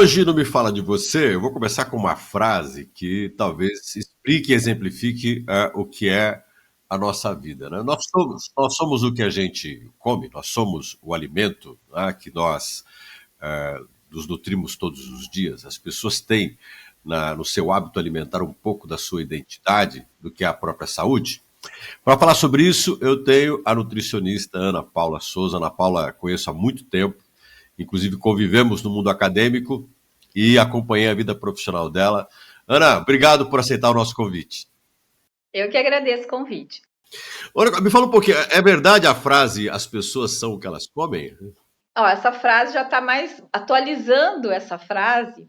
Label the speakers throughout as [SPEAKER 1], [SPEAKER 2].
[SPEAKER 1] hoje no Me Fala de Você, eu vou começar com uma frase que talvez explique e exemplifique o que é a nossa vida, né? Nós somos o que a gente come, nós somos o alimento, né, que nós nos nutrimos todos os dias. As pessoas têm no seu hábito alimentar um pouco da sua identidade, do que é a própria saúde. Para falar sobre isso, eu tenho a nutricionista Ana Paula Souza. Ana Paula conheço há muito tempo, inclusive convivemos no mundo acadêmico e acompanhei a vida profissional dela. Ana, obrigado por aceitar o nosso convite.
[SPEAKER 2] Eu que agradeço o convite.
[SPEAKER 1] Olha, me fala um pouquinho, é verdade a frase "as pessoas são o que elas comem"?
[SPEAKER 2] Essa frase já está mais atualizando essa frase.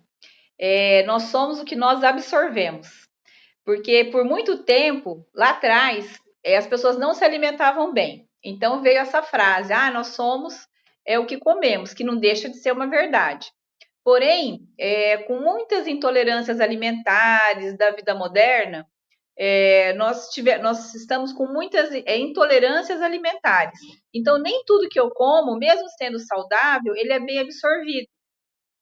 [SPEAKER 2] Nós somos o que nós absorvemos. Porque por muito tempo, lá atrás, as pessoas não se alimentavam bem. Então veio essa frase: nós somos o que comemos, que não deixa de ser uma verdade. Porém, com muitas intolerâncias alimentares da vida moderna, nós estamos com muitas intolerâncias alimentares. Então, nem tudo que eu como, mesmo sendo saudável, ele é bem absorvido.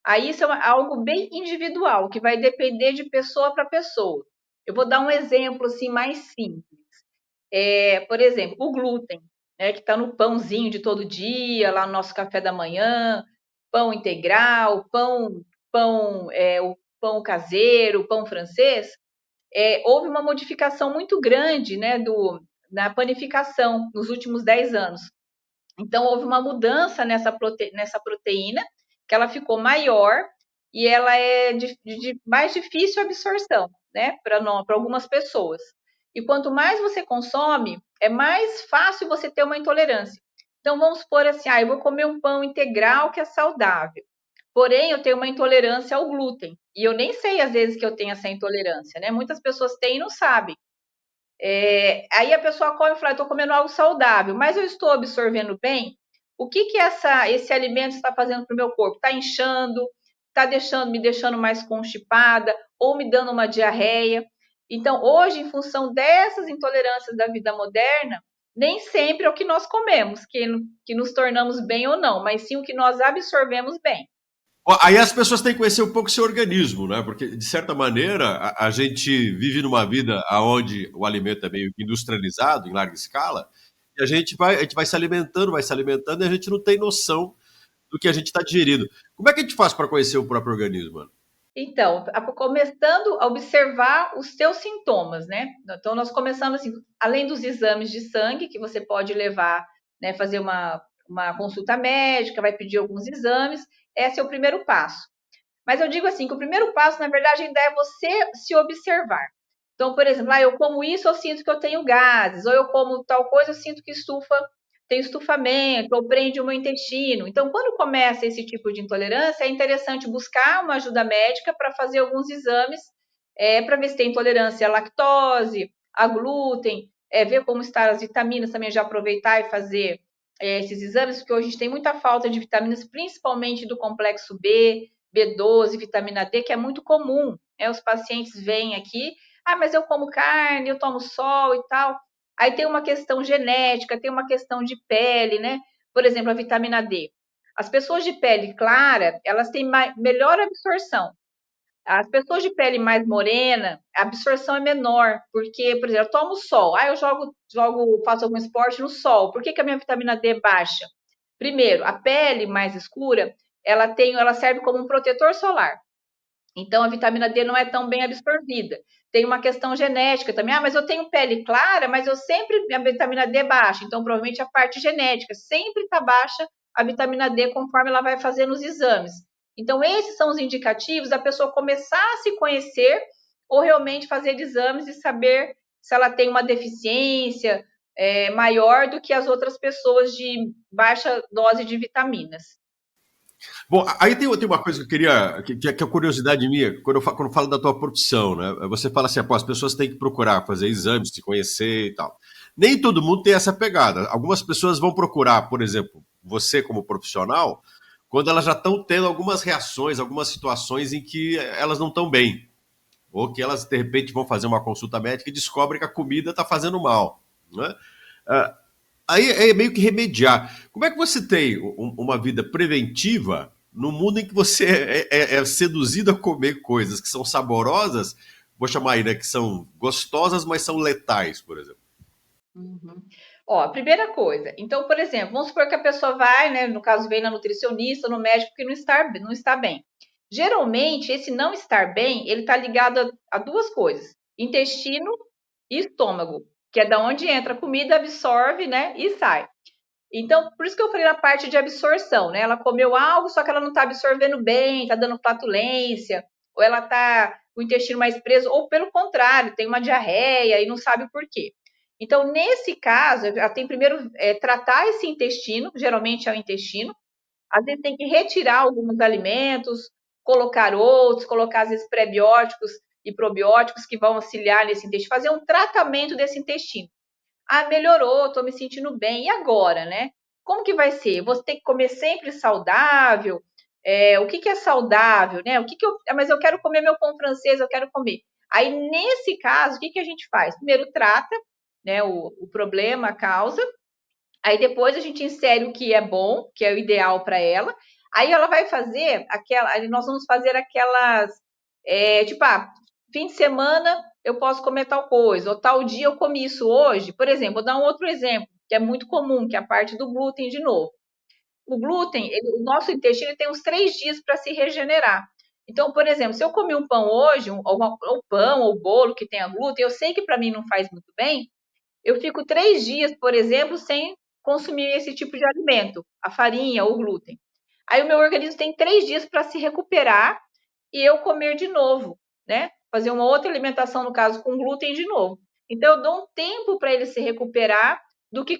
[SPEAKER 2] Aí isso é algo bem individual, que vai depender de pessoa para pessoa. Eu vou dar um exemplo assim mais simples. Por exemplo, o glúten, né, que está no pãozinho de todo dia, lá no nosso café da manhã, pão integral, o pão caseiro, pão francês. Houve uma modificação muito grande, né, na panificação nos últimos 10 anos. Então, houve uma mudança nessa proteína, que ela ficou maior e ela é de mais difícil absorção, né, para algumas pessoas. E quanto mais você consome, é mais fácil você ter uma intolerância. Então, vamos supor assim, eu vou comer um pão integral que é saudável. Porém, eu tenho uma intolerância ao glúten. E eu nem sei, às vezes, que eu tenho essa intolerância, né? Muitas pessoas têm e não sabem. Aí a pessoa come e fala, estou comendo algo saudável, mas eu estou absorvendo bem? O que esse alimento está fazendo para o meu corpo? Está inchando? Está me deixando mais constipada? Ou me dando uma diarreia? Então, hoje, em função dessas intolerâncias da vida moderna, nem sempre é o que nós comemos que nos tornamos bem ou não, mas sim o que nós absorvemos bem.
[SPEAKER 1] Aí as pessoas têm que conhecer um pouco o seu organismo, né? Porque, de certa maneira, a gente vive numa vida onde o alimento é meio industrializado, em larga escala, e a gente vai se alimentando, e a gente não tem noção do que a gente está digerindo. Como é que a gente faz para conhecer o próprio organismo, Ana?
[SPEAKER 2] Então, começando a observar os seus sintomas, né? Então, nós começamos assim, além dos exames de sangue, que você pode levar, né, fazer uma consulta médica, vai pedir alguns exames, esse é o primeiro passo. Mas eu digo assim, que o primeiro passo, na verdade, ainda é você se observar. Então, por exemplo, eu como isso, eu sinto que eu tenho gases, ou eu como tal coisa, eu sinto que tem estufamento, ou prende o meu intestino. Então, quando começa esse tipo de intolerância, é interessante buscar uma ajuda médica para fazer alguns exames, para ver se tem intolerância à lactose, a glúten, ver como estão as vitaminas também, já aproveitar e fazer esses exames, porque hoje a gente tem muita falta de vitaminas, principalmente do complexo B, B12, vitamina D, que é muito comum. Os pacientes vêm aqui, mas eu como carne, eu tomo sol e tal. Aí tem uma questão genética, tem uma questão de pele, né? Por exemplo, a vitamina D. As pessoas de pele clara, elas têm melhor absorção. As pessoas de pele mais morena, a absorção é menor, porque, por exemplo, eu tomo sol, eu faço algum esporte no sol. Por que a minha vitamina D é baixa? Primeiro, a pele mais escura, ela serve como um protetor solar. Então, a vitamina D não é tão bem absorvida. Tem uma questão genética também. Mas eu tenho pele clara, mas minha vitamina D é baixa. Então, provavelmente a parte genética sempre está baixa a vitamina D conforme ela vai fazendo os exames. Então, esses são os indicativos da pessoa começar a se conhecer ou realmente fazer exames e saber se ela tem uma deficiência maior do que as outras pessoas de baixa dose de vitaminas.
[SPEAKER 1] Bom, aí tem uma coisa que eu queria, que é curiosidade minha, quando eu falo da tua profissão, né? Você fala assim, as pessoas têm que procurar fazer exames, se conhecer e tal. Nem todo mundo tem essa pegada. Algumas pessoas vão procurar, por exemplo, você como profissional, quando elas já estão tendo algumas reações, algumas situações em que elas não estão bem. Ou que elas, de repente, vão fazer uma consulta médica e descobrem que a comida está fazendo mal. Né? Aí é meio que remediar. Como é que você tem uma vida preventiva no mundo em que você é seduzido a comer coisas que são saborosas, vou chamar aí, né, que são gostosas, mas são letais, por exemplo.
[SPEAKER 2] Uhum. Ó, a primeira coisa, então, por exemplo, vamos supor que a pessoa vai, né, no caso, vem na nutricionista, no médico, porque não está bem. Geralmente, esse não estar bem, ele está ligado a duas coisas: intestino e estômago, que é da onde entra a comida, absorve, né, e sai. Então, por isso que eu falei na parte de absorção, né? Ela comeu algo, só que ela não está absorvendo bem, está dando flatulência, ou ela está com o intestino mais preso, ou pelo contrário, tem uma diarreia e não sabe o porquê. Então, nesse caso, ela tem primeiro tratar esse intestino, geralmente é o intestino. Às vezes tem que retirar alguns alimentos, colocar outros, colocar às vezes prebióticos e probióticos que vão auxiliar nesse intestino, fazer um tratamento desse intestino. Ah, melhorou, estou me sentindo bem. E agora, né? Como que vai ser? Você tem que comer sempre saudável? O que é saudável, né? Mas eu quero comer meu pão francês, eu quero comer. Aí, nesse caso, o que a gente faz? Primeiro trata, né, o problema, a causa. Aí depois a gente insere o que é bom, que é o ideal para ela. Aí ela vai fazer aí nós vamos fazer aquelas, tipo, fim de semana eu posso comer tal coisa, ou tal dia eu comi isso hoje. Por exemplo, vou dar um outro exemplo, que é muito comum, que é a parte do glúten de novo. O glúten, o nosso intestino ele tem uns 3 dias para se regenerar. Então, por exemplo, se eu comi um pão hoje, ou pão ou bolo que tenha glúten, eu sei que para mim não faz muito bem, eu fico 3 dias, por exemplo, sem consumir esse tipo de alimento, a farinha ou o glúten. Aí o meu organismo tem 3 dias para se recuperar e eu comer de novo, né? Fazer uma outra alimentação, no caso, com glúten de novo. Então, eu dou um tempo para ele se recuperar do que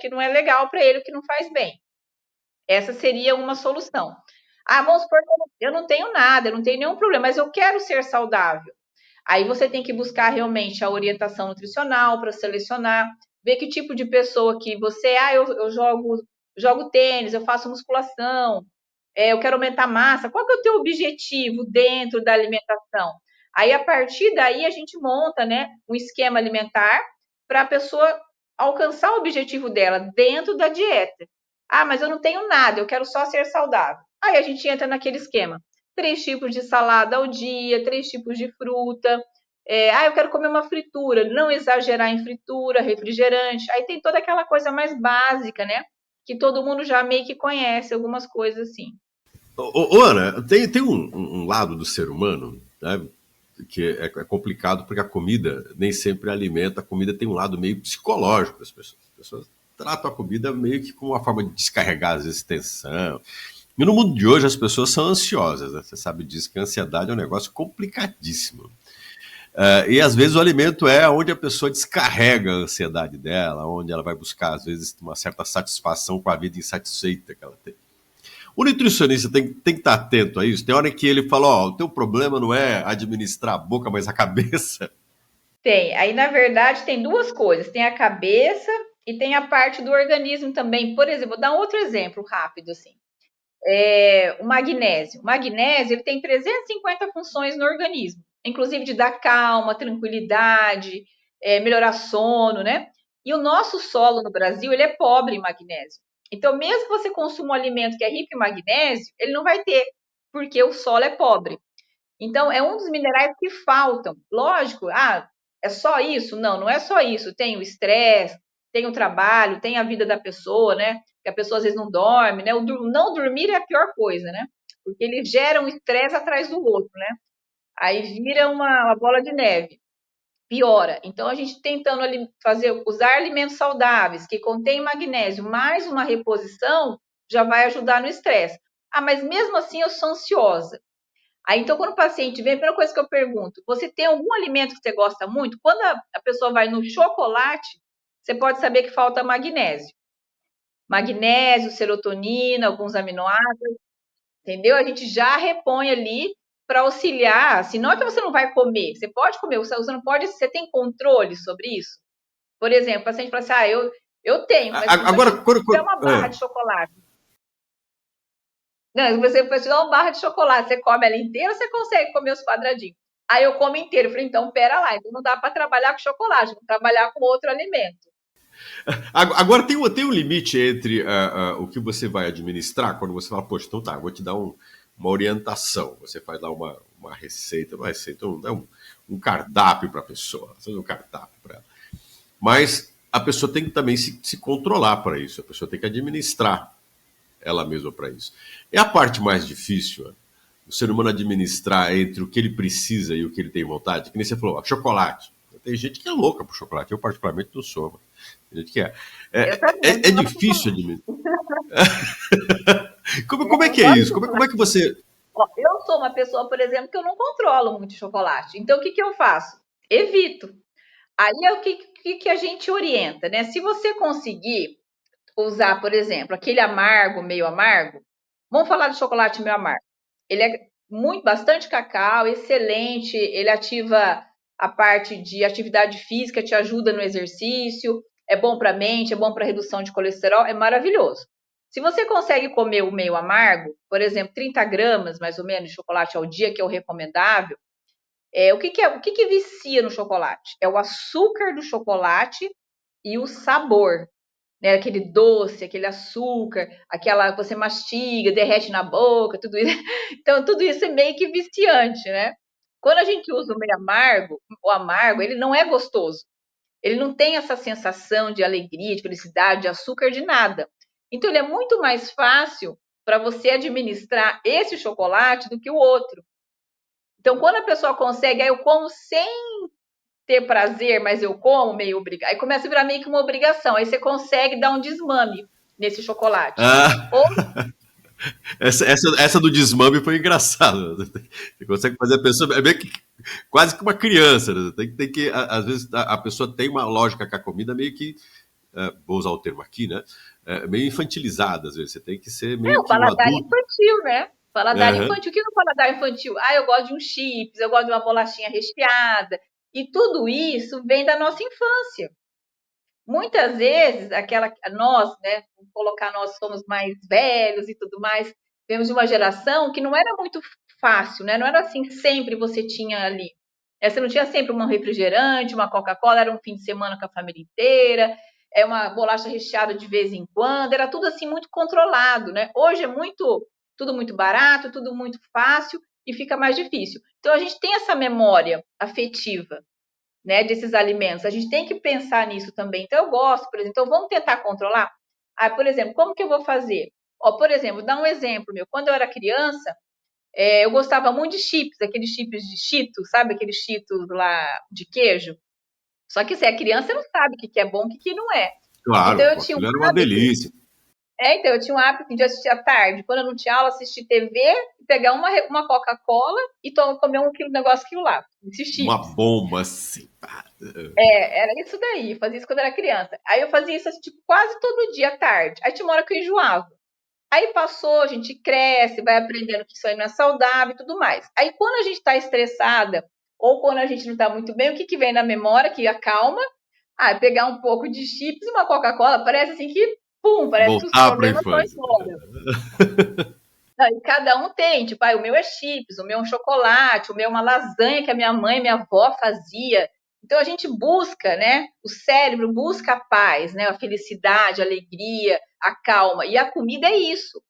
[SPEAKER 2] não é legal para ele, o que não faz bem. Essa seria uma solução. Ah, vamos supor que eu não tenho nada, eu não tenho nenhum problema, mas eu quero ser saudável. Aí você tem que buscar realmente a orientação nutricional para selecionar, ver que tipo de pessoa que você, eu jogo tênis, eu faço musculação, eu quero aumentar massa. Qual que é o teu objetivo dentro da alimentação? Aí a partir daí a gente monta, né, um esquema alimentar para a pessoa alcançar o objetivo dela dentro da dieta. Ah, mas eu não tenho nada, eu quero só ser saudável. Aí a gente entra naquele esquema: 3 tipos de salada ao dia, 3 tipos de fruta. Eu quero comer uma fritura, não exagerar em fritura, refrigerante. Aí tem toda aquela coisa mais básica, né? Que todo mundo já meio que conhece, algumas coisas assim.
[SPEAKER 1] Ana, tem um lado do ser humano, né, que é complicado porque a comida nem sempre alimenta, a comida tem um lado meio psicológico das pessoas. As pessoas tratam a comida meio que como uma forma de descarregar, às vezes, tensão. E no mundo de hoje as pessoas são ansiosas, né? Você sabe disso, que a ansiedade é um negócio complicadíssimo. E às vezes o alimento é onde a pessoa descarrega a ansiedade dela, onde ela vai buscar, às vezes, uma certa satisfação com a vida insatisfeita que ela tem. O nutricionista tem que estar atento a isso. Tem hora que ele fala: ó, o teu problema não é administrar a boca, mas a cabeça.
[SPEAKER 2] Tem. Aí, na verdade, tem duas coisas: tem a cabeça e tem a parte do organismo também. Por exemplo, vou dar um outro exemplo rápido, assim. O magnésio. O magnésio ele tem 350 funções no organismo, inclusive de dar calma, tranquilidade, melhorar sono, né? E o nosso solo no Brasil ele é pobre em magnésio. Então, mesmo que você consuma um alimento que é rico em magnésio, ele não vai ter, porque o solo é pobre. Então, é um dos minerais que faltam. Lógico, é só isso? Não, não é só isso. Tem o estresse, tem o trabalho, tem a vida da pessoa, né? Que a pessoa às vezes não dorme, né? Não dormir é a pior coisa, né? Porque ele gera um estresse atrás do outro, né? Aí vira uma bola de neve. Piora. Então, a gente tentando usar alimentos saudáveis que contêm magnésio, mais uma reposição, já vai ajudar no estresse. Ah, mas mesmo assim eu sou ansiosa. Aí, então, quando o paciente vem, a primeira coisa que eu pergunto: você tem algum alimento que você gosta muito? Quando a pessoa vai no chocolate, você pode saber que falta magnésio. Magnésio, serotonina, alguns aminoácidos, entendeu? A gente já repõe ali para auxiliar. Se não é que você não vai comer, você pode comer, você não pode, você tem controle sobre isso? Por exemplo, o paciente fala assim: eu tenho, mas se
[SPEAKER 1] Agora,
[SPEAKER 2] eu tiver uma barra de chocolate, não, você te dar uma barra de chocolate, você come ela inteira, você consegue comer os quadradinhos. Aí eu como inteiro. Eu falei: então, pera lá, então não dá para trabalhar com chocolate, vou trabalhar com outro alimento.
[SPEAKER 1] Agora tem um limite entre o que você vai administrar quando você fala, poxa, então tá, vou te dar uma orientação. Você faz lá uma receita, um cardápio para a pessoa, faz um cardápio para ela. Mas a pessoa tem que também se controlar para isso, a pessoa tem que administrar ela mesma para isso. É a parte mais difícil, o ser humano administrar entre o que ele precisa e o que ele tem vontade, que nem você falou, chocolate. Tem gente que é louca por chocolate, eu particularmente não sou. Tem gente que é.
[SPEAKER 2] Eu também
[SPEAKER 1] É
[SPEAKER 2] não gosto de
[SPEAKER 1] difícil
[SPEAKER 2] chocolate.
[SPEAKER 1] administrar. Como é
[SPEAKER 2] Eu não
[SPEAKER 1] que é
[SPEAKER 2] gosto de
[SPEAKER 1] isso? Como é
[SPEAKER 2] chocolate.
[SPEAKER 1] que você.
[SPEAKER 2] Ó, eu sou uma pessoa, por exemplo, que eu não controlo muito chocolate. Então, o que que eu faço? Evito. Aí é o que a gente orienta, né? Se você conseguir usar, por exemplo, aquele amargo, meio amargo, vamos falar de chocolate meio amargo. Ele é muito, bastante cacau, excelente, ele ativa a parte de atividade física, te ajuda no exercício, é bom para a mente, é bom para redução de colesterol, é maravilhoso. Se você consegue comer o meio amargo, por exemplo, 30 gramas mais ou menos de chocolate ao dia, que é o recomendável, o que vicia no chocolate? É o açúcar do chocolate e o sabor, né? Aquele doce, aquele açúcar, aquela que você mastiga, derrete na boca, tudo isso. Então, tudo isso é meio que viciante, né? Quando a gente usa o meio amargo, o amargo, ele não é gostoso. Ele não tem essa sensação de alegria, de felicidade, de açúcar, de nada. Então, ele é muito mais fácil para você administrar esse chocolate do que o outro. Então, quando a pessoa consegue, aí eu como sem ter prazer, mas eu como meio obrigado. Aí começa a virar meio que uma obrigação. Aí você consegue dar um desmame nesse chocolate.
[SPEAKER 1] Ah,
[SPEAKER 2] Ou
[SPEAKER 1] essa do desmame foi engraçada. Você consegue fazer a pessoa. É meio que quase que uma criança. Né? Às vezes, a pessoa tem uma lógica com a comida meio que. Vou usar o termo aqui, né? Meio infantilizada, às vezes. Você tem que ser
[SPEAKER 2] é
[SPEAKER 1] meio
[SPEAKER 2] o
[SPEAKER 1] que um
[SPEAKER 2] paladar
[SPEAKER 1] adulto.
[SPEAKER 2] infantil, né? Paladar
[SPEAKER 1] Aham.
[SPEAKER 2] infantil. O que é o paladar infantil? Ah, eu gosto de um chips, eu gosto de uma bolachinha recheada. E tudo isso vem da nossa infância. Muitas vezes, nós, né, vamos colocar nós somos mais velhos e tudo mais, vemos de uma geração que não era muito fácil, né? Não era assim sempre você tinha ali. Você não tinha sempre um refrigerante, uma Coca-Cola, era um fim de semana com a família inteira, é uma bolacha recheada de vez em quando, era tudo assim muito controlado, né? Hoje é tudo muito barato, tudo muito fácil e fica mais difícil. Então a gente tem essa memória afetiva, né, desses alimentos. A gente tem que pensar nisso também. Então, eu gosto, por exemplo, então vamos tentar controlar. Ah, por exemplo, como que eu vou fazer? Ó, por exemplo, dá um exemplo meu. Quando eu era criança, eu gostava muito de chips, aqueles chips de Cheetos, sabe? Aqueles Cheetos lá de queijo. Só que se é criança, você não sabe o que é bom, o que não é. Então,
[SPEAKER 1] Claro,
[SPEAKER 2] eu
[SPEAKER 1] pô,
[SPEAKER 2] tinha um
[SPEAKER 1] aquilo era uma
[SPEAKER 2] hábito
[SPEAKER 1] delícia.
[SPEAKER 2] então, eu tinha um hábito de assistir à tarde. Quando eu não tinha aula, assistir TV, pegar uma Coca-Cola e comer um quilo negócio aquilo lá, esses
[SPEAKER 1] Uma
[SPEAKER 2] chips.
[SPEAKER 1] bomba assim. Pá.
[SPEAKER 2] Era isso daí, fazia isso quando era criança. Aí eu fazia isso tipo, quase todo dia à tarde. Aí tinha uma hora que eu enjoava. Aí passou, a gente cresce, vai aprendendo que isso aí não é saudável e tudo mais. Aí quando a gente está estressada ou quando a gente não está muito bem, o que, que vem na memória que acalma? Ah, pegar um pouco de chips e uma Coca-Cola, parece assim que, pum, parece que os
[SPEAKER 1] Voltar para a
[SPEAKER 2] problemas vão
[SPEAKER 1] infância.
[SPEAKER 2] embora. Não, e cada um tem, tipo, o meu é chips, o meu é um chocolate, o meu é uma lasanha que a minha mãe e minha avó fazia. Então a gente busca, né? O cérebro busca a paz, né? A felicidade, a alegria, a calma. E a comida é isso.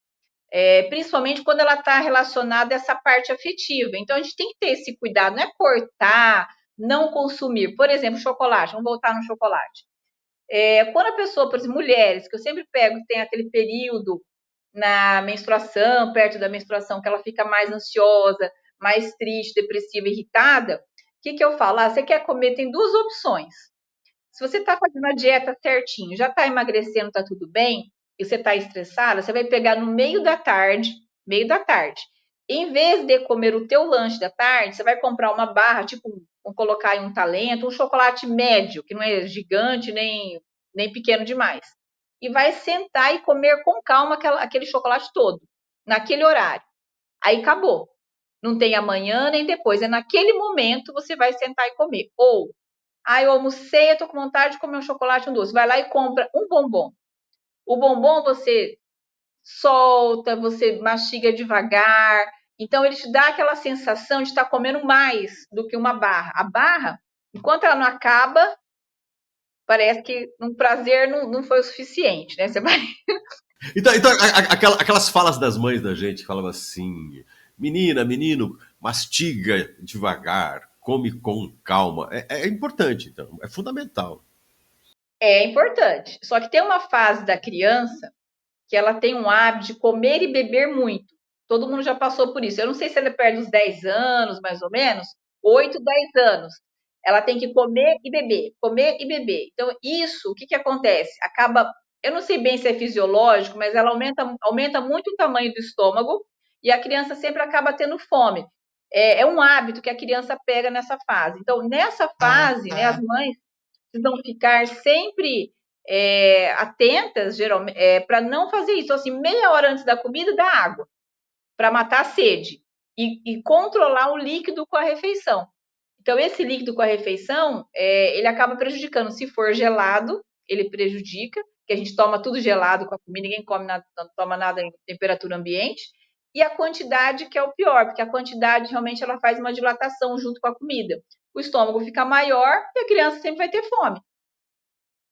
[SPEAKER 2] Principalmente quando ela está relacionada a essa parte afetiva. Então a gente tem que ter esse cuidado, não é cortar, não consumir. Por exemplo, chocolate, vamos voltar no chocolate. Quando a pessoa, por exemplo, mulheres, que eu sempre pego, que tem aquele período na menstruação, perto da menstruação, que ela fica mais ansiosa, mais triste, depressiva, irritada, o que, que eu falo? Você quer comer? Tem duas opções. Se você está fazendo a dieta certinho, já está emagrecendo, está tudo bem, e você está estressada, você vai pegar no meio da tarde. Em vez de comer o teu lanche da tarde, você vai comprar uma barra, tipo, vamos colocar aí um talento, um chocolate médio, que não é gigante nem pequeno demais. E vai sentar e comer com calma aquele chocolate todo, naquele horário. Aí acabou. Não tem amanhã nem depois. É naquele momento você vai sentar e comer. Ou eu almocei, eu tô com vontade de comer um chocolate, um doce. Vai lá e compra um bombom. O bombom você solta, você mastiga devagar. Então, ele te dá aquela sensação de estar comendo mais do que uma barra. A barra, enquanto ela não acaba, parece que um prazer não foi o suficiente, né? Você vai.
[SPEAKER 1] Então aquelas falas das mães da gente que falavam assim: menina, menino, mastiga devagar, come com calma. É importante, então, é fundamental.
[SPEAKER 2] É importante. Só que tem uma fase da criança que ela tem um hábito de comer e beber muito. Todo mundo já passou por isso. Eu não sei se ela perde os 10 anos, mais ou menos, 8, 10 anos. Ela tem que comer e beber, comer e beber. Então, isso, o que, que acontece? Acaba, eu não sei bem se é fisiológico, mas ela aumenta muito o tamanho do estômago e a criança sempre acaba tendo fome. É um hábito que a criança pega nessa fase. Então, nessa fase, né, as mães precisam ficar sempre atentas, geralmente, para não fazer isso. Então, assim, meia hora antes da comida, dá água, para matar a sede. E controlar o líquido com a refeição. Então, esse líquido com a refeição, ele acaba prejudicando. Se for gelado, ele prejudica, que a gente toma tudo gelado com a comida, ninguém come nada, não toma nada em temperatura ambiente. E a quantidade que é o pior, porque a quantidade realmente ela faz uma dilatação junto com a comida. O estômago fica maior e a criança sempre vai ter fome.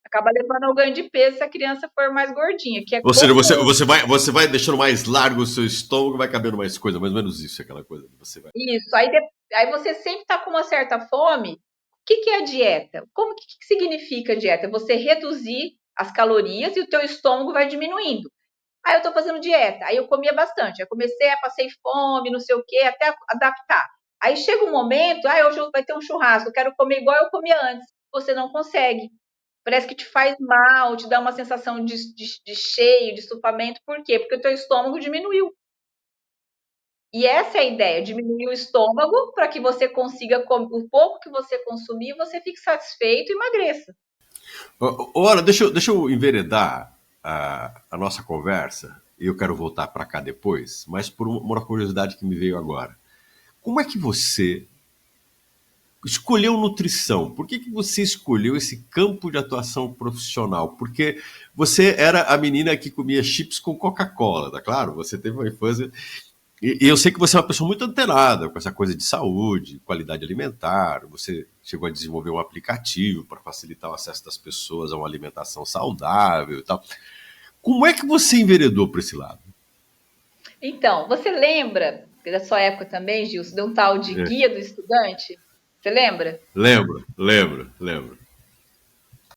[SPEAKER 2] Acaba levando ao ganho de peso se a criança for mais gordinha, que é
[SPEAKER 1] Ou seja,
[SPEAKER 2] comum.
[SPEAKER 1] você vai deixando mais largo o seu estômago, vai cabendo mais coisa, mais ou menos isso, aquela coisa. Você vai.
[SPEAKER 2] Isso. Aí você sempre está com uma certa fome. O que, que é a dieta? Que significa a dieta? Você reduzir as calorias e o teu estômago vai diminuindo. Aí eu estou fazendo dieta. Aí eu comia bastante. Eu comecei, passei fome, não sei o quê, até adaptar. Aí chega um momento, hoje vai ter um churrasco, eu quero comer igual eu comia antes. Você não consegue. Parece que te faz mal, te dá uma sensação de cheio, de estufamento. Por quê? Porque o teu estômago diminuiu. E essa é a ideia, diminuir o estômago para que você consiga, o pouco que você consumir, você fique satisfeito e emagreça.
[SPEAKER 1] Ora, deixa eu enveredar a nossa conversa, e eu quero voltar para cá depois, mas por uma curiosidade que me veio agora. Como é que você escolheu nutrição? Por que você escolheu esse campo de atuação profissional? Porque você era a menina que comia chips com Coca-Cola, tá claro? Você teve uma infância. E eu sei que você é uma pessoa muito antenada com essa coisa de saúde, qualidade alimentar. Você chegou a desenvolver um aplicativo para facilitar o acesso das pessoas a uma alimentação saudável e tal. Como é que você enveredou para esse lado?
[SPEAKER 2] Então, você lembra da sua época também, Gilson, de um tal de
[SPEAKER 1] É.
[SPEAKER 2] guia do estudante? Você lembra?
[SPEAKER 1] Lembro.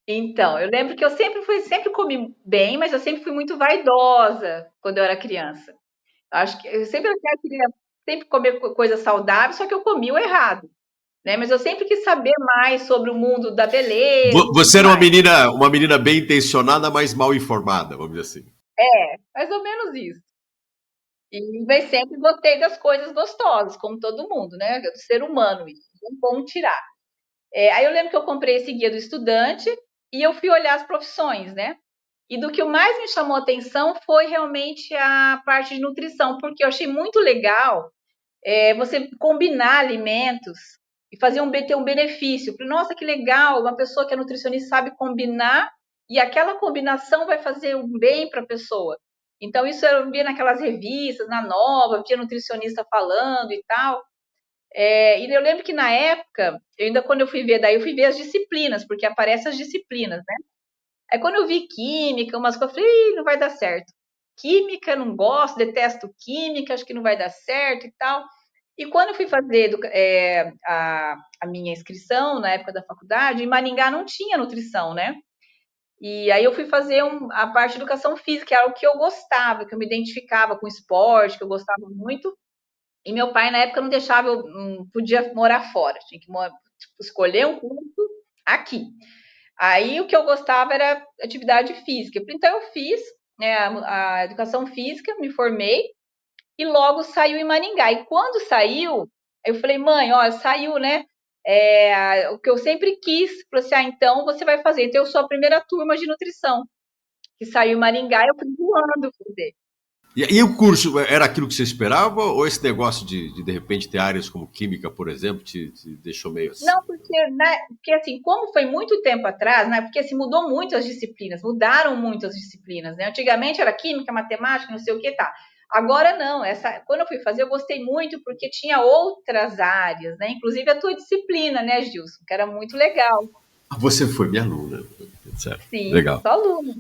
[SPEAKER 2] Então, eu lembro que eu sempre comi bem, mas eu sempre fui muito vaidosa quando eu era criança. Eu acho que eu sempre queria sempre comer coisa saudável, só que eu comia o errado, né? Mas eu sempre quis saber mais sobre o mundo da beleza e
[SPEAKER 1] Você
[SPEAKER 2] tudo
[SPEAKER 1] era
[SPEAKER 2] mais.
[SPEAKER 1] uma menina bem intencionada, mas mal informada, vamos dizer assim.
[SPEAKER 2] Mais ou menos isso. E mas sempre gostei das coisas gostosas, como todo mundo, né? Do ser humano, isso. Não como tirar. Aí eu lembro que eu comprei esse guia do estudante e eu fui olhar as profissões, né? E do que mais me chamou a atenção foi realmente a parte de nutrição, porque eu achei muito legal você combinar alimentos e ter um benefício. Nossa, que legal, uma pessoa que é nutricionista sabe combinar e aquela combinação vai fazer um bem para a pessoa. Então, isso eu via naquelas revistas, na Nova, via nutricionista falando e tal. E eu lembro que na época, quando eu fui ver, daí eu fui ver as disciplinas, porque aparecem as disciplinas, né? Aí quando eu vi química, umas coisas, eu falei, não vai dar certo. Química, não gosto, detesto química, acho que não vai dar certo e tal. E quando eu fui fazer a minha inscrição na época da faculdade, em Maringá não tinha nutrição, né? E aí eu fui fazer a parte de educação física, que era o que eu gostava, que eu me identificava com esporte, que eu gostava muito. E meu pai, na época, não deixava, eu não podia morar fora, tinha que escolher um curso aqui. Aí o que eu gostava era atividade física. Então eu fiz, né, a educação física, me formei e logo saiu em Maringá. E quando saiu, eu falei, mãe, ó, saiu, né? O que eu sempre quis. Falei assim, então você vai fazer. Então eu sou a primeira turma de nutrição que saiu em Maringá. Eu fui voando fazer.
[SPEAKER 1] E o curso era aquilo que você esperava? Ou esse negócio de repente ter áreas como química, por exemplo, te deixou meio assim?
[SPEAKER 2] Não, porque, né, porque assim, como foi muito tempo atrás, né? Porque assim, mudou muito as disciplinas, mudaram muito as disciplinas, né? Antigamente era química, matemática, não sei o que, tá. Agora não, quando eu fui fazer, eu gostei muito porque tinha outras áreas, né? Inclusive a tua disciplina, né, Gilson, que era muito legal.
[SPEAKER 1] Você foi minha aluna. certo.
[SPEAKER 2] Sim,
[SPEAKER 1] Legal.
[SPEAKER 2] só aluno.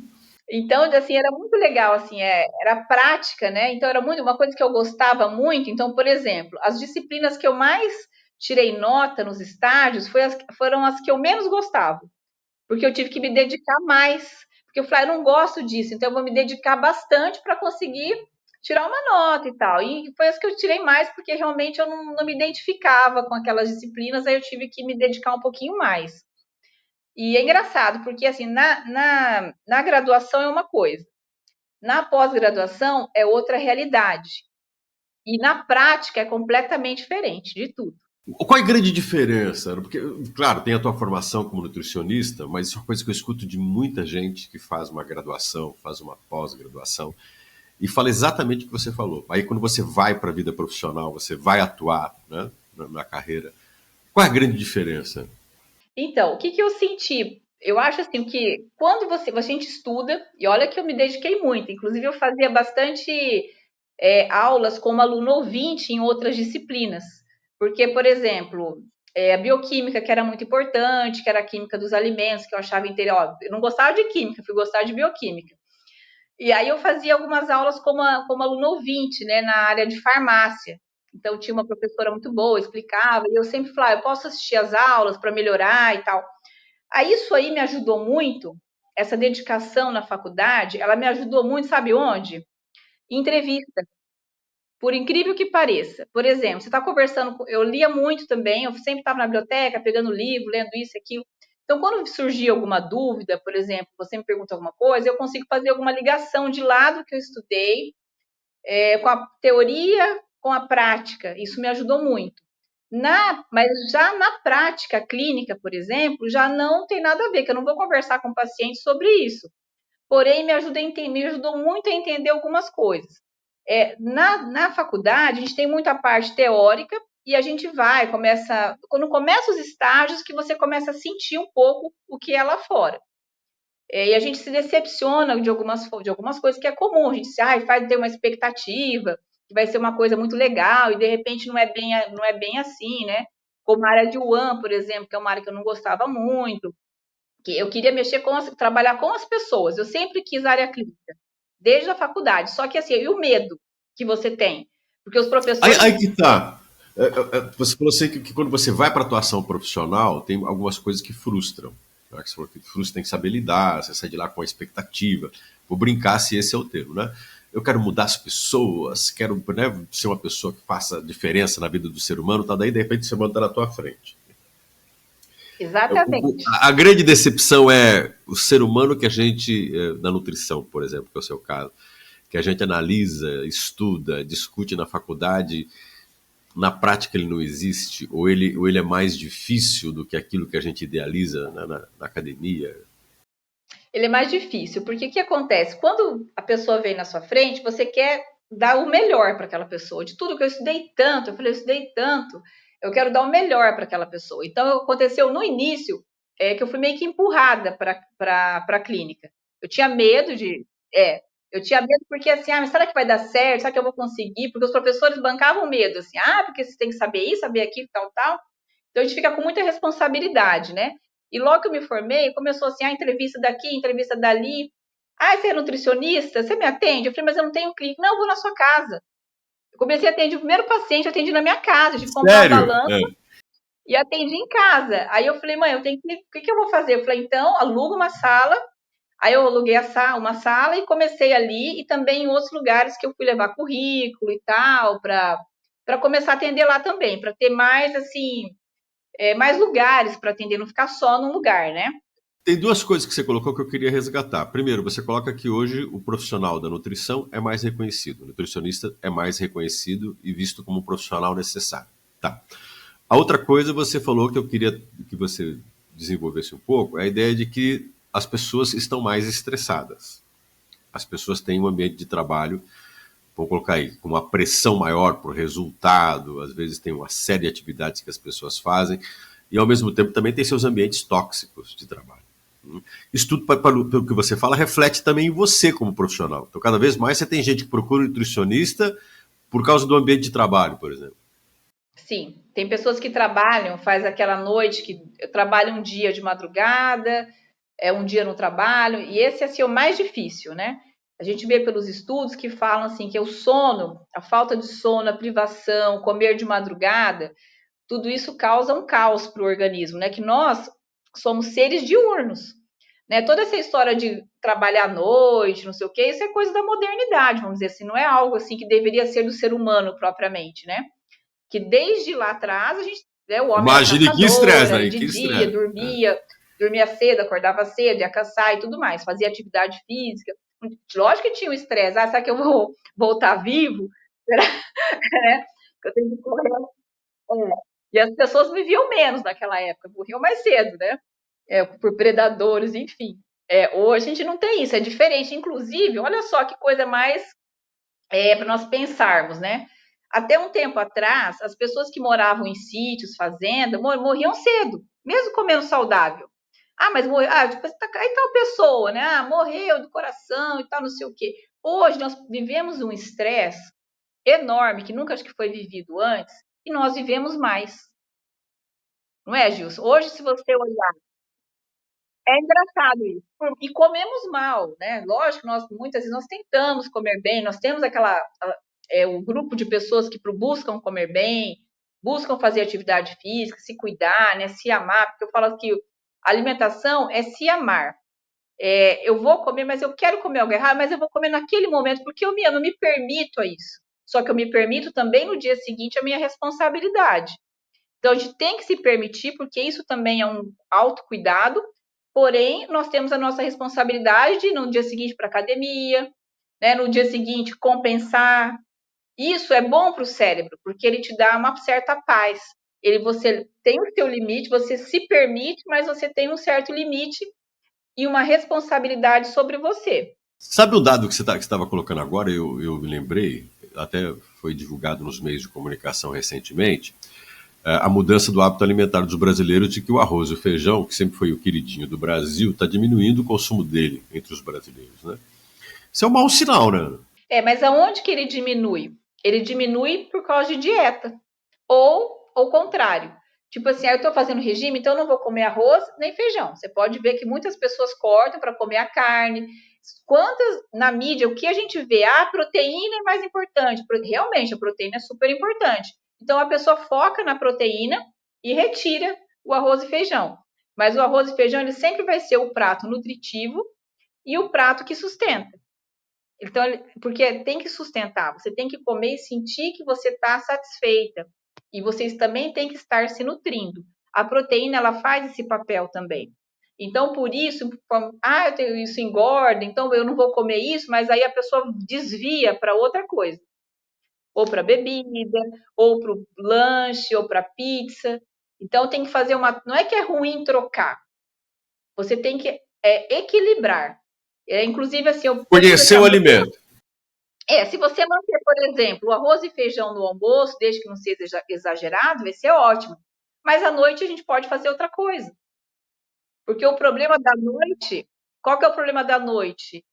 [SPEAKER 2] Então, assim, era muito legal, assim, era prática, né? Então, era muito uma coisa que eu gostava muito. Então, por exemplo, as disciplinas que eu mais tirei nota nos estágios foram as que eu menos gostava, porque eu tive que me dedicar mais. Porque eu falei, eu não gosto disso, então eu vou me dedicar bastante para conseguir tirar uma nota e tal. E foi as que eu tirei mais, porque realmente eu não me identificava com aquelas disciplinas, aí eu tive que me dedicar um pouquinho mais. E é engraçado, porque assim, na graduação é uma coisa, na pós-graduação é outra realidade. E na prática é completamente diferente de tudo.
[SPEAKER 1] Qual é a grande diferença? Porque, claro, tem a tua formação como nutricionista, mas isso é uma coisa que eu escuto de muita gente que faz uma graduação, faz uma pós-graduação, e fala exatamente o que você falou. Aí, quando você vai para a vida profissional, você vai atuar, né, na carreira, qual é a grande diferença?
[SPEAKER 2] Então, o que, que eu senti? Eu acho assim que quando a gente estuda, e olha que eu me dediquei muito, inclusive eu fazia bastante aulas como aluno ouvinte em outras disciplinas. Porque, por exemplo, a bioquímica, que era muito importante, que era a química dos alimentos, que eu achava interessante. Eu não gostava de química, fui gostar de bioquímica. E aí eu fazia algumas aulas como aluno ouvinte, né, na área de farmácia. Então tinha uma professora muito boa, explicava, e eu sempre falava, eu posso assistir as aulas para melhorar e tal. Aí isso aí me ajudou muito, essa dedicação na faculdade, ela me ajudou muito, sabe onde? Em entrevista. Por incrível que pareça. Por exemplo, você está conversando, eu lia muito também, eu sempre estava na biblioteca, pegando livro, lendo isso e aquilo. Então, quando surgia alguma dúvida, por exemplo, você me pergunta alguma coisa, eu consigo fazer alguma ligação de lado que eu estudei, com a teoria, com a prática. Isso me ajudou muito. Mas já na prática clínica, por exemplo, já não tem nada a ver, que eu não vou conversar com o paciente sobre isso. Porém, me ajudou muito a entender algumas coisas. Na faculdade, a gente tem muita parte teórica e a gente quando começa os estágios, que você começa a sentir um pouco o que é lá fora. E a gente se decepciona de algumas coisas que é comum. A gente faz ter uma expectativa que vai ser uma coisa muito legal e de repente não é bem assim, né? Como a área de UAM, por exemplo, que é uma área que eu não gostava muito, que eu queria trabalhar com as pessoas. Eu sempre quis área clínica, desde a faculdade. Só que assim, e o medo que você tem? Porque os professores.
[SPEAKER 1] Aí que tá. Você falou assim que quando você vai para atuação profissional, tem algumas coisas que frustram. Né? Que você falou que frustra, tem que saber lidar, você sai de lá com a expectativa. Vou brincar se esse é o termo, né? Eu quero mudar as pessoas, quero, né, ser uma pessoa que faça diferença na vida do ser humano, tá? Daí de repente o ser humano está na tua frente.
[SPEAKER 2] Exatamente.
[SPEAKER 1] A grande decepção é o ser humano que a gente, na nutrição, por exemplo, que é o seu caso, que a gente analisa, estuda, discute na faculdade, na prática ele não existe, ou ele é mais difícil do que aquilo que a gente idealiza na academia.
[SPEAKER 2] Ele é mais difícil, porque o que acontece? Quando a pessoa vem na sua frente, você quer dar o melhor para aquela pessoa. De tudo que eu estudei tanto, eu falei, eu estudei tanto, eu quero dar o melhor para aquela pessoa. Então, aconteceu no início que eu fui meio que empurrada para a clínica. Eu tinha medo de. Eu tinha medo porque assim, mas será que vai dar certo? Será que eu vou conseguir? Porque os professores bancavam medo, assim, porque você tem que saber isso, saber aquilo, tal, tal. Então a gente fica com muita responsabilidade, né? E logo que eu me formei, começou assim, entrevista daqui, entrevista dali. Você é nutricionista? Você me atende? Eu falei, mas eu não tenho clínica. Não, eu vou na sua casa. Eu comecei a atender o primeiro paciente, eu atendi na minha casa, eu tive que comprar uma
[SPEAKER 1] Sério?
[SPEAKER 2] balança e atendi em casa. Aí eu falei, mãe, o que eu vou fazer? Eu falei, então, aluga uma sala. Aí eu aluguei uma sala e comecei ali e também em outros lugares que eu fui levar currículo e tal, para começar a atender lá também, para ter mais assim, mais lugares para atender, não ficar só num lugar, né?
[SPEAKER 1] Tem duas coisas que você colocou que eu queria resgatar. Primeiro, você coloca que hoje o profissional da nutrição é mais reconhecido. O nutricionista é mais reconhecido e visto como um profissional necessário. Tá. A outra coisa, você falou que eu queria que você desenvolvesse um pouco, é a ideia de que as pessoas estão mais estressadas. As pessoas têm um ambiente de trabalho, vou colocar aí, com uma pressão maior por resultado, às vezes tem uma série de atividades que as pessoas fazem, e ao mesmo tempo também tem seus ambientes tóxicos de trabalho. Isso tudo, pelo que você fala, reflete também em você como profissional. Então, cada vez mais você tem gente que procura um nutricionista por causa do ambiente de trabalho, por exemplo.
[SPEAKER 2] Sim, tem pessoas que trabalham, faz aquela noite que eu trabalho um dia de madrugada, um dia no trabalho, e esse é assim, o mais difícil, né? A gente vê pelos estudos que falam assim que o sono, a falta de sono, a privação, comer de madrugada, tudo isso causa um caos para o organismo, né? Que nós somos seres diurnos, né? Toda essa história de trabalhar à noite, não sei o quê, isso é coisa da modernidade, vamos dizer assim, não é algo assim que deveria ser do ser humano propriamente, né? Que desde lá atrás a gente, né, o homem era
[SPEAKER 1] Imagine que
[SPEAKER 2] caçador,
[SPEAKER 1] estresse,
[SPEAKER 2] era
[SPEAKER 1] né?
[SPEAKER 2] de
[SPEAKER 1] Que
[SPEAKER 2] dia,
[SPEAKER 1] estresse.
[SPEAKER 2] dormia cedo, acordava cedo, ia caçar e tudo mais, fazia atividade física. Lógico que tinha o estresse, será que eu vou voltar vivo? Será, né? Que eu tenho que correr. É. E as pessoas viviam menos naquela época, morriam mais cedo, né? Por predadores, enfim. Hoje a gente não tem isso, é diferente. Inclusive, olha só que coisa mais para nós pensarmos, né? Até um tempo atrás, as pessoas que moravam em sítios, fazendas, morriam cedo, mesmo comendo saudável. Mas morreu, tipo, aí tal pessoa, né? Morreu do coração e tal, não sei o quê. Hoje nós vivemos um estresse enorme que nunca acho que foi vivido antes, e nós vivemos mais. Não é, Gilson? Hoje, se você olhar, é engraçado isso. E comemos mal, né? Lógico, nós muitas vezes nós tentamos comer bem, nós temos um grupo de pessoas que buscam comer bem, buscam fazer atividade física, se cuidar, né? Se amar, porque eu falo que a alimentação é se amar. Eu vou comer, mas eu quero comer algo errado, mas eu vou comer naquele momento, porque eu não me permito a isso. Só que eu me permito também no dia seguinte a minha responsabilidade. Então, a gente tem que se permitir, porque isso também é um autocuidado, porém, nós temos a nossa responsabilidade de, no dia seguinte, para a academia, né, no dia seguinte, compensar. Isso é bom para o cérebro, porque ele te dá uma certa paz. Você tem o seu limite, você se permite, mas você tem um certo limite e uma responsabilidade sobre você.
[SPEAKER 1] Sabe um dado que você estava colocando agora? Eu me lembrei, até foi divulgado nos meios de comunicação recentemente, a mudança do hábito alimentar dos brasileiros de que o arroz e o feijão, que sempre foi o queridinho do Brasil, está diminuindo o consumo dele entre os brasileiros, né? Isso é um mau sinal, né?
[SPEAKER 2] Mas aonde que ele diminui? Ele diminui por causa de dieta. Ou ao contrário. Tipo assim, eu estou fazendo regime, então eu não vou comer arroz nem feijão. Você pode ver que muitas pessoas cortam para comer a carne. Quantas na mídia, o que a gente vê? A proteína é mais importante. Realmente, a proteína é super importante. Então a pessoa foca na proteína e retira o arroz e feijão. Mas o arroz e feijão ele sempre vai ser o prato nutritivo e o prato que sustenta. Então, porque tem que sustentar, você tem que comer e sentir que você está satisfeita. E vocês também têm que estar se nutrindo. A proteína, ela faz esse papel também. Então, por isso, isso engorda, então eu não vou comer isso, mas aí a pessoa desvia para outra coisa. Ou para bebida, ou para o lanche, ou para pizza. Então, tem que fazer uma. Não é que é ruim trocar. Você tem que equilibrar. Inclusive, assim, eu percebo que
[SPEAKER 1] Conhecer o alimento.
[SPEAKER 2] se você manter, por exemplo, o arroz e feijão no almoço, desde que não seja exagerado, vai ser ótimo. Mas à noite a gente pode fazer outra coisa. Porque o problema da noite, qual que é o problema da noite,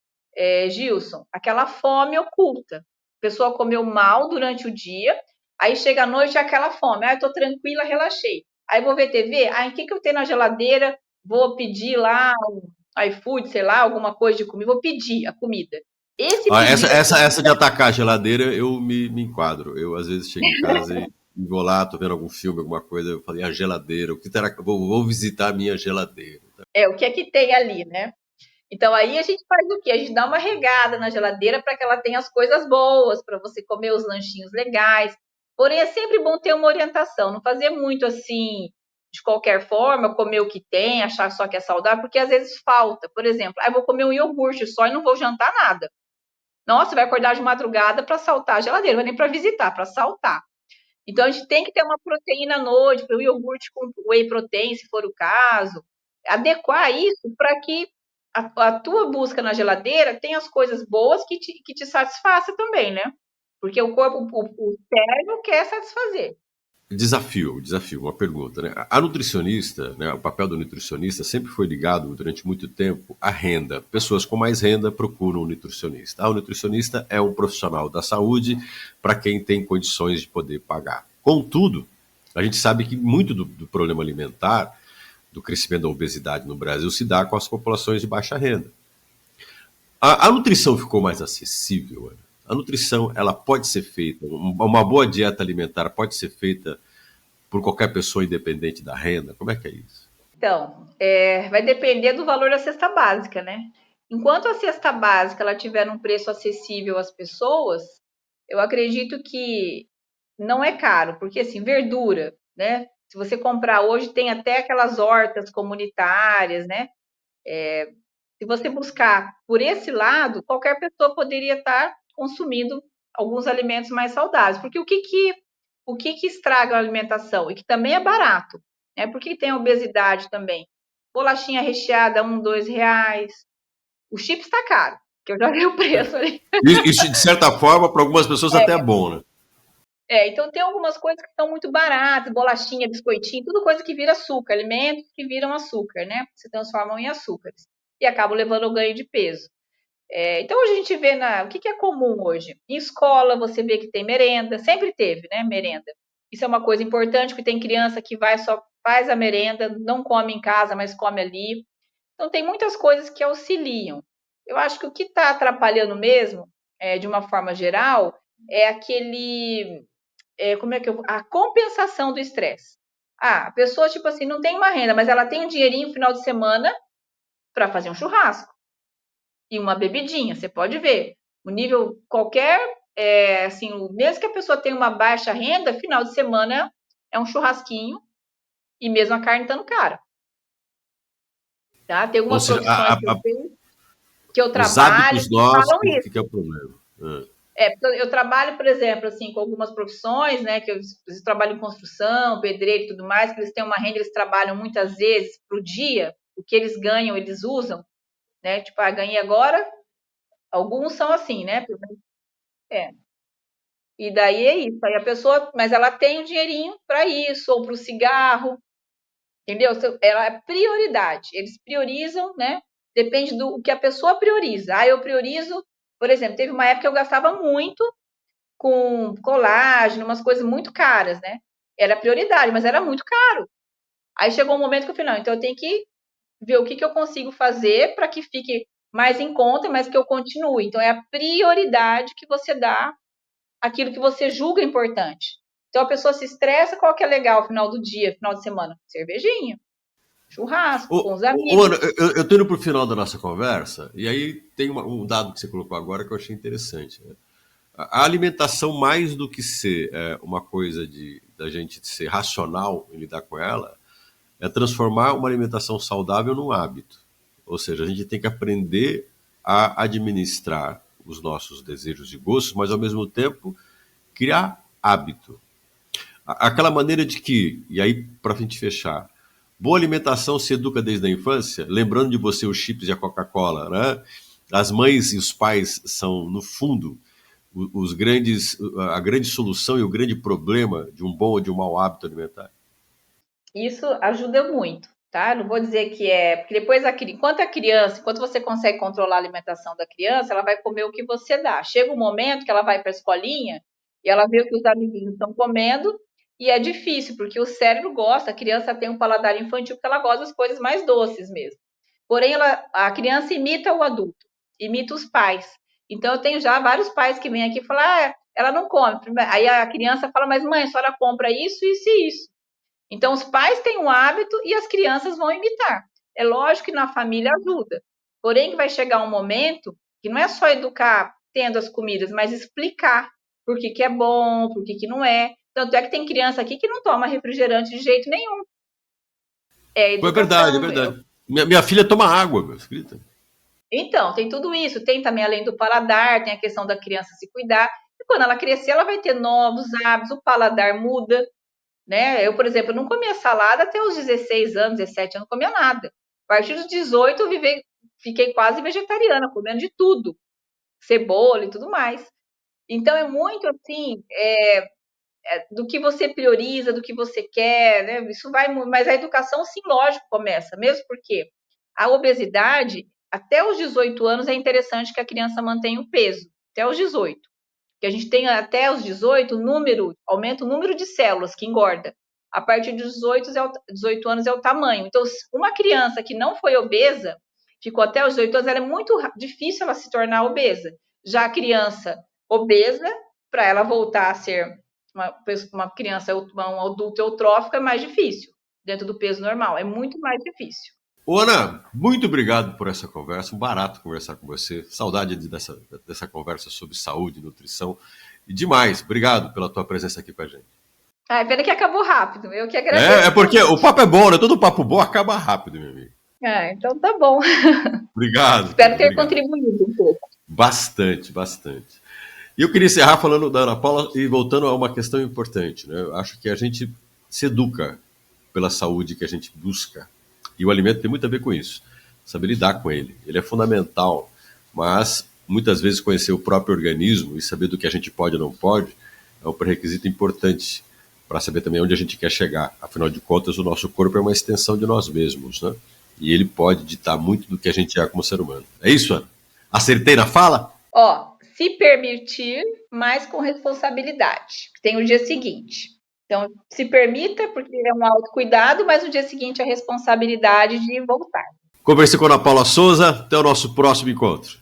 [SPEAKER 2] Gilson? Aquela fome oculta. A pessoa comeu mal durante o dia, aí chega à noite é aquela fome. Eu tô tranquila, relaxei. Aí vou ver TV, o que eu tenho na geladeira? Vou pedir lá um iFood, sei lá, alguma coisa de comida, vou pedir a comida. Esse pedido
[SPEAKER 1] Essa de atacar a geladeira, eu me enquadro. Eu, às vezes, chego em casa e vou lá, tô vendo algum filme, alguma coisa, eu falei, a geladeira, o que terá que... Vou visitar a minha geladeira.
[SPEAKER 2] o que é que tem ali, né? Então aí a gente faz o quê? A gente dá uma regada na geladeira para que ela tenha as coisas boas, para você comer os lanchinhos legais. Porém, é sempre bom ter uma orientação, não fazer muito assim, de qualquer forma, comer o que tem, achar só que é saudável, porque às vezes falta. Por exemplo, eu vou comer um iogurte só e não vou jantar nada. Nossa, vai acordar de madrugada para saltar a geladeira, não vai nem para visitar, para saltar. Então a gente tem que ter uma proteína à noite, para o iogurte com whey protein, se for o caso. Adequar isso para que a tua busca na geladeira tenha as coisas boas que te satisfaça também, né? Porque o corpo, o cérebro quer satisfazer.
[SPEAKER 1] Desafio, uma pergunta, né? A nutricionista, né, o papel do nutricionista sempre foi ligado durante muito tempo à renda. Pessoas com mais renda procuram um nutricionista. O nutricionista é um profissional da saúde para quem tem condições de poder pagar. Contudo, a gente sabe que muito do problema alimentar do crescimento da obesidade no Brasil se dá com as populações de baixa renda. A nutrição ficou mais acessível. Ana. A nutrição, ela pode ser feita, uma boa dieta alimentar pode ser feita por qualquer pessoa independente da renda. Como é que é isso?
[SPEAKER 2] Então, vai depender do valor da cesta básica, né? Enquanto a cesta básica ela tiver um preço acessível às pessoas, eu acredito que não é caro, porque assim, verdura, né? Se você comprar hoje, tem até aquelas hortas comunitárias, né? Se você buscar por esse lado, qualquer pessoa poderia estar consumindo alguns alimentos mais saudáveis. Porque o que estraga a alimentação? E que também é barato, né? Porque tem obesidade também. Bolachinha recheada, R$ 1, R$ 2. O chips está caro, que eu já vi o preço ali.
[SPEAKER 1] Isso, de certa forma, para algumas pessoas até é bom, né?
[SPEAKER 2] Então tem algumas coisas que estão muito baratas, bolachinha, biscoitinho, tudo coisa que vira açúcar, alimentos que viram açúcar, né? Se transformam em açúcares e acabam levando ao ganho de peso. Então hoje a gente vê o que é comum hoje? Em escola você vê que tem merenda, sempre teve, né? Merenda. Isso é uma coisa importante, porque tem criança que vai só faz a merenda, não come em casa, mas come ali. Então tem muitas coisas que auxiliam. Eu acho que o que está atrapalhando mesmo, de uma forma geral, é como é que a compensação do estresse. A pessoa, tipo assim, não tem uma renda, mas ela tem um dinheirinho no final de semana para fazer um churrasco e uma bebidinha. Você pode ver. O nível qualquer, assim, mesmo que a pessoa tenha uma baixa renda, final de semana é um churrasquinho e mesmo a carne estando cara. Tá? Tem
[SPEAKER 1] Ou
[SPEAKER 2] algumas
[SPEAKER 1] seja,
[SPEAKER 2] profissões que eu
[SPEAKER 1] os
[SPEAKER 2] trabalho
[SPEAKER 1] hábitos
[SPEAKER 2] que falam
[SPEAKER 1] nossos, o que
[SPEAKER 2] isso.
[SPEAKER 1] é o problema?
[SPEAKER 2] Porque eu trabalho, por exemplo, assim, com algumas profissões, né, que eles trabalham em construção, pedreiro e tudo mais, que eles têm uma renda, eles trabalham muitas vezes para o dia, o que eles ganham, eles usam, né? Tipo, ganhei agora, alguns são assim, né? É. E daí é isso. Aí a pessoa, mas ela tem o dinheirinho para isso, ou para o cigarro, entendeu? Ela é prioridade. Eles priorizam, né? Depende do que a pessoa prioriza. Eu priorizo, por exemplo, teve uma época que eu gastava muito com colágeno, umas coisas muito caras, né? Era prioridade, mas era muito caro. Aí chegou um momento que eu falei, não, então eu tenho que ver o que eu consigo fazer para que fique mais em conta, mas que eu continue. Então é a prioridade que você dá àquilo que você julga importante. Então a pessoa se estressa, qual que é legal no final do dia, final de semana? Cervejinha, churrasco, com os
[SPEAKER 1] Ana,
[SPEAKER 2] amigos.
[SPEAKER 1] eu tô indo para o final da nossa conversa, e aí tem um dado que você colocou agora que eu achei interessante. Né? A alimentação, mais do que ser uma coisa da gente ser racional em lidar com ela, é transformar uma alimentação saudável num hábito. Ou seja, a gente tem que aprender a administrar os nossos desejos e gostos, mas ao mesmo tempo criar hábito. Aquela maneira de que, e aí para a gente fechar, boa alimentação se educa desde a infância, lembrando de você os chips e a Coca-Cola, né? As mães e os pais são, no fundo, a grande solução e o grande problema de um bom ou de um mau hábito alimentar.
[SPEAKER 2] Isso ajuda muito, tá? Não vou dizer que porque depois enquanto você consegue controlar a alimentação da criança, ela vai comer o que você dá. Chega um momento que ela vai para a escolinha e ela vê o que os amiguinhos estão comendo e é difícil, porque o cérebro gosta, a criança tem um paladar infantil porque ela gosta das coisas mais doces mesmo. Porém, a criança imita o adulto, imita os pais. Então, eu tenho já vários pais que vêm aqui e falam, ela não come. Aí a criança fala, mas mãe, a senhora compra isso, isso e isso. Então, os pais têm um hábito e as crianças vão imitar. É lógico que na família ajuda. Porém, que vai chegar um momento que não é só educar tendo as comidas, mas explicar por que é bom, por que não é. Tanto é que tem criança aqui que não toma refrigerante de jeito nenhum. É
[SPEAKER 1] Pô, é verdade, é
[SPEAKER 2] educação.
[SPEAKER 1] verdade. Minha filha toma água, meu, escrita.
[SPEAKER 2] Então, tem tudo isso. Tem também, além do paladar, tem a questão da criança se cuidar. E quando ela crescer, ela vai ter novos hábitos, o paladar muda. Né? Eu, por exemplo, não comia salada até os 16 anos, 17 anos, não comia nada. A partir dos 18, fiquei quase vegetariana, comendo de tudo, cebola e tudo mais. Então, é muito assim, do que você prioriza, do que você quer, né? Isso vai, mas a educação, sim, lógico, começa, mesmo porque a obesidade, até os 18 anos, é interessante que a criança mantenha o peso, até os 18. Que a gente tem até os 18, aumenta o número de células que engorda. a partir dos 18 anos é o tamanho. Então, uma criança que não foi obesa, ficou até os 18 anos, ela é muito difícil ela se tornar obesa. Já a criança obesa, para ela voltar a ser uma criança, um adulto eutrófico, é mais difícil, dentro do peso normal, é muito mais difícil.
[SPEAKER 1] Ô, Ana, muito obrigado por essa conversa, um barato conversar com você, saudade dessa conversa sobre saúde e nutrição, e demais, obrigado pela tua presença aqui com a gente.
[SPEAKER 2] Ah, pena que acabou rápido, eu que agradeço.
[SPEAKER 1] É porque o papo é bom, né? Todo papo bom acaba rápido, meu amigo.
[SPEAKER 2] Então tá bom.
[SPEAKER 1] Obrigado.
[SPEAKER 2] Espero ter
[SPEAKER 1] obrigado.
[SPEAKER 2] contribuído um pouco.
[SPEAKER 1] Bastante, bastante. E eu queria encerrar falando da Ana Paula e voltando a uma questão importante. Né? Eu acho que a gente se educa pela saúde que a gente busca. E o alimento tem muito a ver com isso. Saber lidar com ele. Ele é fundamental, mas muitas vezes conhecer o próprio organismo e saber do que a gente pode ou não pode é um pré-requisito importante para saber também onde a gente quer chegar. Afinal de contas, o nosso corpo é uma extensão de nós mesmos, né? E ele pode ditar muito do que a gente é como ser humano. É isso, Ana? Acertei na fala?
[SPEAKER 2] Se permitir, mas com responsabilidade. Tem o dia seguinte. Então, se permita, porque é um autocuidado, mas no dia seguinte a responsabilidade de voltar.
[SPEAKER 1] Conversei com a Ana Paula Souza. Até o nosso próximo encontro.